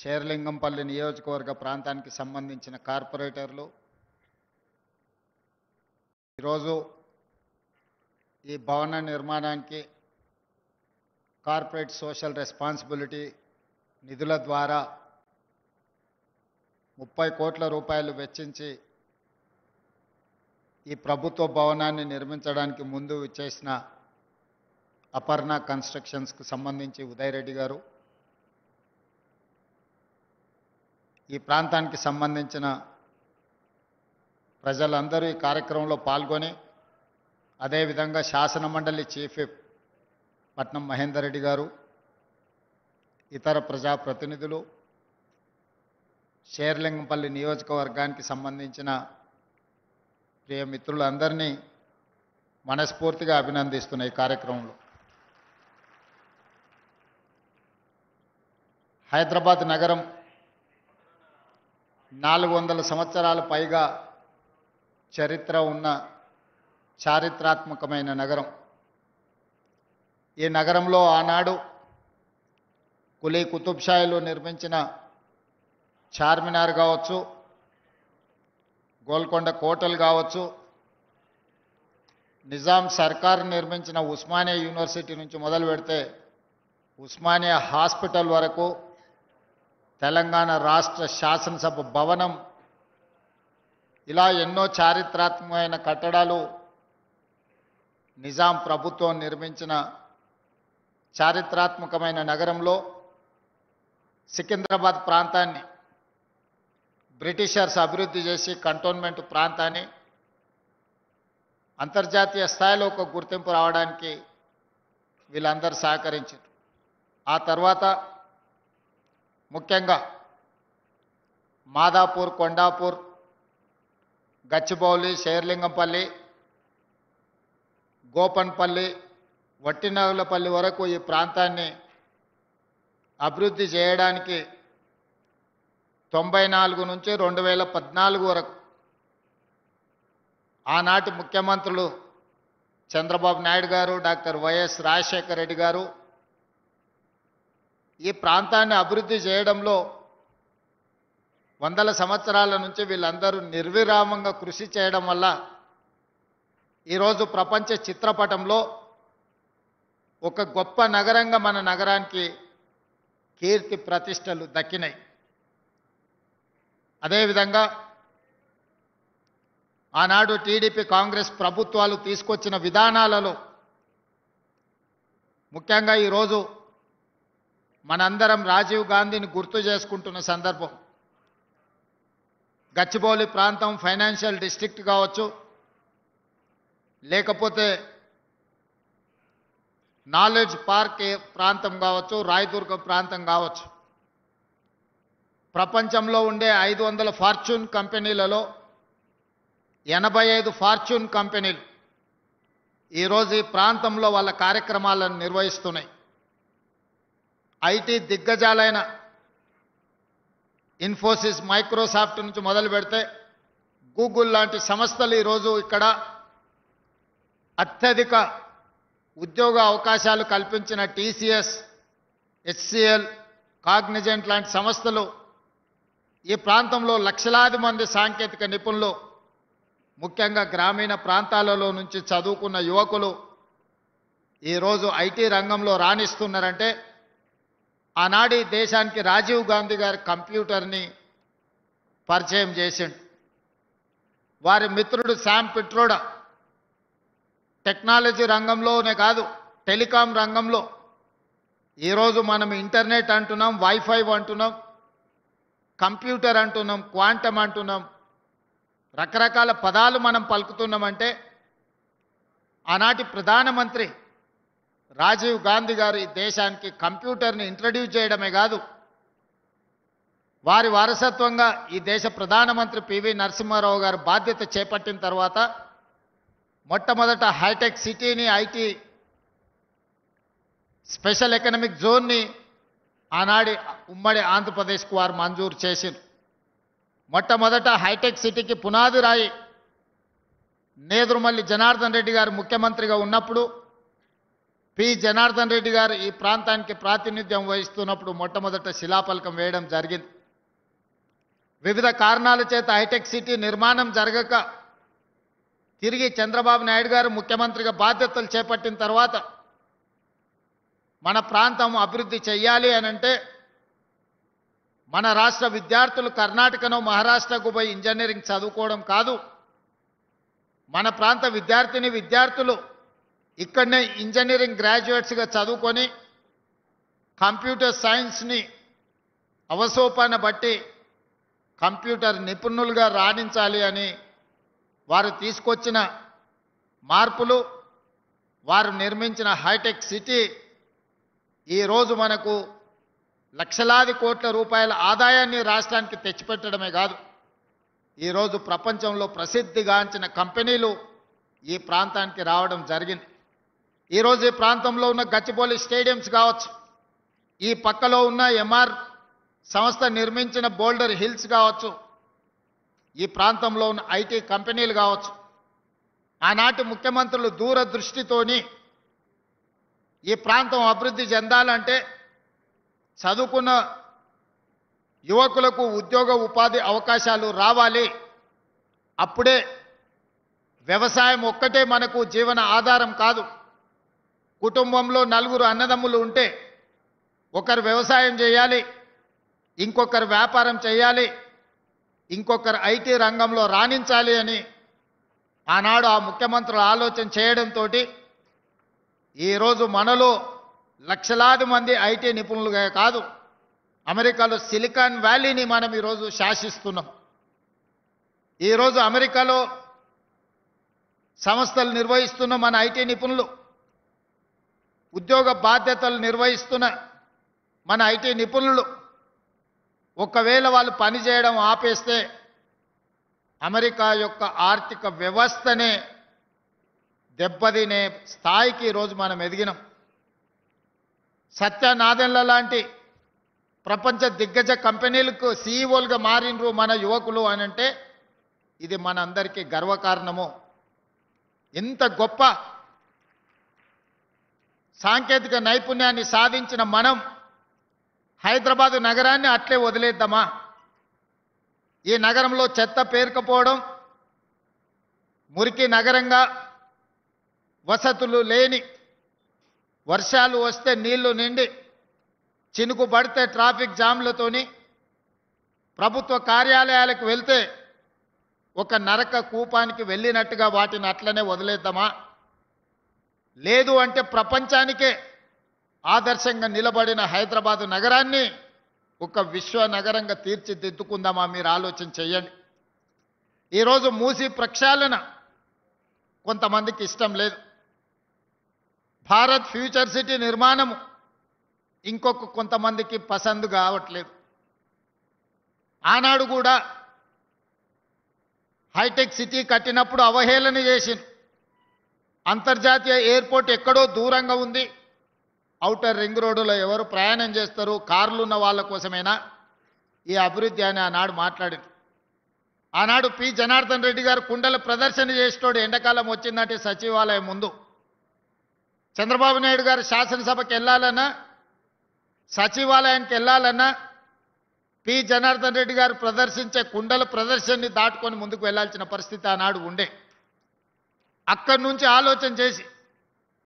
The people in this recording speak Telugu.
శేర్లింగంపల్లి నియోజకవర్గ ప్రాంతానికి సంబంధించిన కార్పొరేటర్లు ఈరోజు ఈ భవన నిర్మాణానికి కార్పొరేట్ సోషల్ రెస్పాన్సిబిలిటీ నిధుల ద్వారా 30 కోట్ల రూపాయలు వెచ్చించి ఈ ప్రభుత్వ భవనాన్ని నిర్మించడానికి ముందు చేసిన అపర్ణ కన్స్ట్రక్షన్స్కు సంబంధించి ఉదయ్ రెడ్డి గారు, ఈ ప్రాంతానికి సంబంధించిన ప్రజలందరూ ఈ కార్యక్రమంలో పాల్గొని, అదేవిధంగా శాసనమండలి చీఫ్ విప్ పట్నం మహేందర్ రెడ్డి గారు, ఇతర ప్రజాప్రతినిధులు, శేర్లింగంపల్లి నియోజకవర్గానికి సంబంధించిన ప్రియ మిత్రులందరినీ మనస్ఫూర్తిగా అభినందిస్తున్న ఈ కార్యక్రమంలో హైదరాబాద్ నగరం 400 సంవత్సరాల పైగా చరిత్ర ఉన్న చారిత్రాత్మకమైన నగరం. ఈ నగరంలో ఆనాడు కులీ కుతుబ్ షాయిలు నిర్మించిన చార్మినార్ కావచ్చు, గోల్కొండ కోటలు కావచ్చు, నిజాం సర్కార్ నిర్మించిన ఉస్మానియా యూనివర్సిటీ నుంచి మొదలు పెడితే ఉస్మానియా హాస్పిటల్ వరకు, తెలంగాణ రాష్ట్ర శాసనసభ భవనం, ఇలా ఎన్నో చారిత్రాత్మకమైన కట్టడాలు నిజాం ప్రభుత్వం నిర్మించిన చారిత్రాత్మకమైన నగరంలో సికింద్రాబాద్ ప్రాంతాన్ని బ్రిటిషర్స్ అభివృద్ధి చేసి కంటోన్మెంట్ ప్రాంతాన్ని అంతర్జాతీయ స్థాయిలో ఒక గుర్తింపు రావడానికి వీళ్ళందరూ సహకరించారు. ఆ తర్వాత ముఖ్యంగా మాదాపూర్, కొండాపూర్, గచ్చిబౌలి, శేర్లింగంపల్లి, గోపన్పల్లి, వట్టినగులపల్లి వరకు ఈ ప్రాంతాన్ని అభివృద్ధి చేయడానికి 94 నుంచి 2014 వరకు ఆనాటి ముఖ్యమంత్రులు చంద్రబాబు నాయుడు గారు, డాక్టర్ వైఎస్ రాజశేఖర రెడ్డి గారు ఈ ప్రాంతాన్ని అభివృద్ధి చేయడంలో 100 సంవత్సరాల నుంచి వీళ్ళందరూ నిర్విరామంగా కృషి చేయడం వల్ల ఈరోజు ప్రపంచ చిత్రపటంలో ఒక గొప్ప నగరంగా మన నగరానికి కీర్తి ప్రతిష్టలు దక్కినాయి. అదేవిధంగా ఆనాడు టీడీపీ, కాంగ్రెస్ ప్రభుత్వాలు తీసుకొచ్చిన విధానాలలో ముఖ్యంగా ఈరోజు మనందరం రాజీవ్ గాంధీని గుర్తు చేసుకుంటున్న సందర్భం. గచ్చిబౌలి ప్రాంతం ఫైనాన్షియల్ డిస్ట్రిక్ట్ కావచ్చు, లేకపోతే నాలెడ్జ్ పార్క్ ప్రాంతం కావచ్చు, రాయదుర్గ ప్రాంతం కావచ్చు, ప్రపంచంలో ఉండే 500 ఫార్చ్యూన్ కంపెనీలలో 85 ఫార్చ్యూన్ కంపెనీలు ఈరోజు ఈ ప్రాంతంలో వాళ్ళ కార్యక్రమాలను నిర్వహిస్తున్నాయి. ఐటీ దిగ్గజాలైన ఇన్ఫోసిస్, మైక్రోసాఫ్ట్ నుంచి మొదలు పెడితే గూగుల్ లాంటి సంస్థలు ఈరోజు ఇక్కడ అత్యధిక ఉద్యోగ అవకాశాలు కల్పించిన టీసీఎస్, హెచ్సిఎల్, కాగ్నిజెంట్ లాంటి సంస్థలు ఈ ప్రాంతంలో లక్షలాది మంది సాంకేతిక నిపుణులు, ముఖ్యంగా గ్రామీణ ప్రాంతాలలో నుంచి చదువుకున్న యువకులు ఈరోజు ఐటీ రంగంలో రాణిస్తున్నారంటే ఆనాటి దేశానికి రాజీవ్ గాంధీ గారి కంప్యూటర్ని పరిచయం చేసిండు. వారి మిత్రుడు శామ్ పిట్రోడా టెక్నాలజీ రంగంలోనే కాదు, టెలికాం రంగంలో ఈరోజు మనం ఇంటర్నెట్ అంటున్నాం, వైఫై అంటున్నాం, కంప్యూటర్ అంటున్నాం, క్వాంటమ్ అంటున్నాం, రకరకాల పదాలు మనం పలుకుతున్నామంటే ఆనాటి ప్రధానమంత్రి రాజీవ్ గాంధీ గారు ఈ దేశానికి కంప్యూటర్ని ఇంట్రడ్యూస్ చేయడమే కాదు, వారి వారసత్వంగా ఈ దేశ ప్రధానమంత్రి పివి నరసింహారావు గారు బాధ్యత చేపట్టిన తర్వాత మొట్టమొదట హైటెక్ సిటీని, ఐటీ స్పెషల్ ఎకనామిక్ జోన్ని ఆనాడి ఉమ్మడి ఆంధ్రప్రదేశ్కు వారు మంజూరు చేసింది. మొట్టమొదట హైటెక్ సిటీకి పునాది రాయి నేదురుమల్లి జనార్దన్ రెడ్డి గారు ముఖ్యమంత్రిగా ఉన్నప్పుడు పి జనార్దన్ రెడ్డి గారు ఈ ప్రాంతానికి ప్రాతినిధ్యం వహిస్తున్నప్పుడు మొట్టమొదట శిలాఫలకం వేయడం జరిగింది. వివిధ కారణాల చేత హైటెక్ సిటీ నిర్మాణం జరగక తిరిగి చంద్రబాబు నాయుడు గారు ముఖ్యమంత్రిగా బాధ్యతలు చేపట్టిన తర్వాత మన ప్రాంతం అభివృద్ధి చెయ్యాలి అనంటే మన రాష్ట్ర విద్యార్థులు కర్ణాటకనో మహారాష్ట్రకు పోయి ఇంజనీరింగ్ చదువుకోవడం కాదు, మన ప్రాంత విద్యార్థులు ఇక్కడనే ఇంజనీరింగ్ గ్రాడ్యుయేట్స్గా చదువుకొని కంప్యూటర్ సైన్స్ని అవసోపాన బట్టి కంప్యూటర్ నిపుణులుగా రాణించాలి అని వారు తీసుకొచ్చిన మార్పులు, వారు నిర్మించిన హైటెక్ సిటీ ఈరోజు మనకు లక్షలాది కోట్ల రూపాయల ఆదాయాన్ని రాష్ట్రానికి తెచ్చిపెట్టడమే కాదు, ఈరోజు ప్రపంచంలో ప్రసిద్ధిగాంచిన కంపెనీలు ఈ ప్రాంతానికి రావడం జరిగింది. ఈరోజు ఈ ప్రాంతంలో ఉన్న గచ్చిబౌలి స్టేడియంస్ కావచ్చు, ఈ పక్కలో ఉన్న ఎంఆర్ సంస్థ నిర్మించిన బోల్డర్ హిల్స్ కావచ్చు, ఈ ప్రాంతంలో ఉన్న ఐటీ కంపెనీలు కావచ్చు, ఆనాటి ముఖ్యమంత్రులు దూరదృష్టితోని ఈ ప్రాంతం అభివృద్ధి చెందాలంటే చదువుకున్న యువకులకు ఉద్యోగ ఉపాధి అవకాశాలు రావాలి, అప్పుడే వ్యవసాయం ఒక్కటే మనకు జీవన ఆధారం కాదు. కుటుంబంలో నలుగురు అన్నదమ్ములు ఉంటే ఒకరు వ్యవసాయం చేయాలి, ఇంకొకరు వ్యాపారం చేయాలి, ఇంకొకరు ఐటీ రంగంలో రాణించాలి అని ఆనాడు ఆ ముఖ్యమంత్రులు ఆలోచన చేయడంతో ఈరోజు మనలో లక్షలాది మంది ఐటీ నిపుణులుగా కాదు, అమెరికాలో సిలికాన్ వ్యాలీని మనం ఈరోజు శాసిస్తున్నాం. ఈరోజు అమెరికాలో సంస్థలు నిర్వహిస్తున్న మన ఐటీ నిపుణులు, ఉద్యోగ బాధ్యతలు నిర్వహిస్తున్న మన ఐటీ నిపుణులు ఒకవేళ వాళ్ళు పనిచేయడం ఆపేస్తే అమెరికా యొక్క ఆర్థిక వ్యవస్థనే దెబ్బతినే స్థాయికి ఈరోజు మనం ఎదిగినాం. సత్య నాదెండ్ల లాంటి ప్రపంచ దిగ్గజ కంపెనీలకు సీఈఓలుగా మారినరు మన యువకులు అని అంటే ఇది మనందరికీ గర్వకారణము. ఇంత గొప్ప సాంకేతిక నైపుణ్యాన్ని సాధించిన మనం హైదరాబాదు నగరాన్ని అట్లే వదిలేద్దామా? ఈ నగరంలో చెత్త పేరుకపోవడం, మురికి నగరంగా, వసతులు లేని, వర్షాలు వస్తే నీళ్లు నిండి చినుకు పడితే ట్రాఫిక్ జామ్లతోని ప్రభుత్వ కార్యాలయాలకు వెళ్తే ఒక నరక కూపానికి వెళ్ళినట్టుగా వాటిని అట్లనే వదిలేద్దామా? లేదు అంటే ప్రపంచానికే ఆదర్శంగా నిలబడిన హైదరాబాదు నగరాన్ని ఒక విశ్వ నగరంగా తీర్చిదిద్దుకుందామా? మీరు ఆలోచన చేయండి. ఈరోజు మూసి ప్రక్షాళన కొంతమందికి ఇష్టం లేదు, భారత్ ఫ్యూచర్ సిటీ నిర్మాణము ఇంకొక కొంతమందికి పసందు కావట్లేదు. ఆనాడు కూడా హైటెక్ సిటీ కట్టినప్పుడు అవహేళన చేసింది. అంతర్జాతీయ ఎయిర్పోర్ట్ ఎక్కడో దూరంగా ఉంది, ఔటర్ రింగ్ రోడ్డులో ఎవరు ప్రయాణం చేస్తారు, కార్లు ఉన్న వాళ్ళ కోసమేనా ఈ అభివృద్ధి అని ఆనాడు మాట్లాడింది. ఆనాడు పి జనార్దన్ రెడ్డి గారు కుండల ప్రదర్శన చేసేటోడు ఎండాకాలం వచ్చిందంటే సచివాలయం ముందు. చంద్రబాబు నాయుడు గారు శాసనసభకి వెళ్ళాలన్నా, సచివాలయానికి వెళ్ళాలన్నా పి జనార్దన్ రెడ్డి గారు ప్రదర్శించే కుండల ప్రదర్శనని దాటుకొని ముందుకు వెళ్లాల్సిన పరిస్థితి ఆనాడు ఉండే. అక్కడి నుంచి ఆలోచన చేసి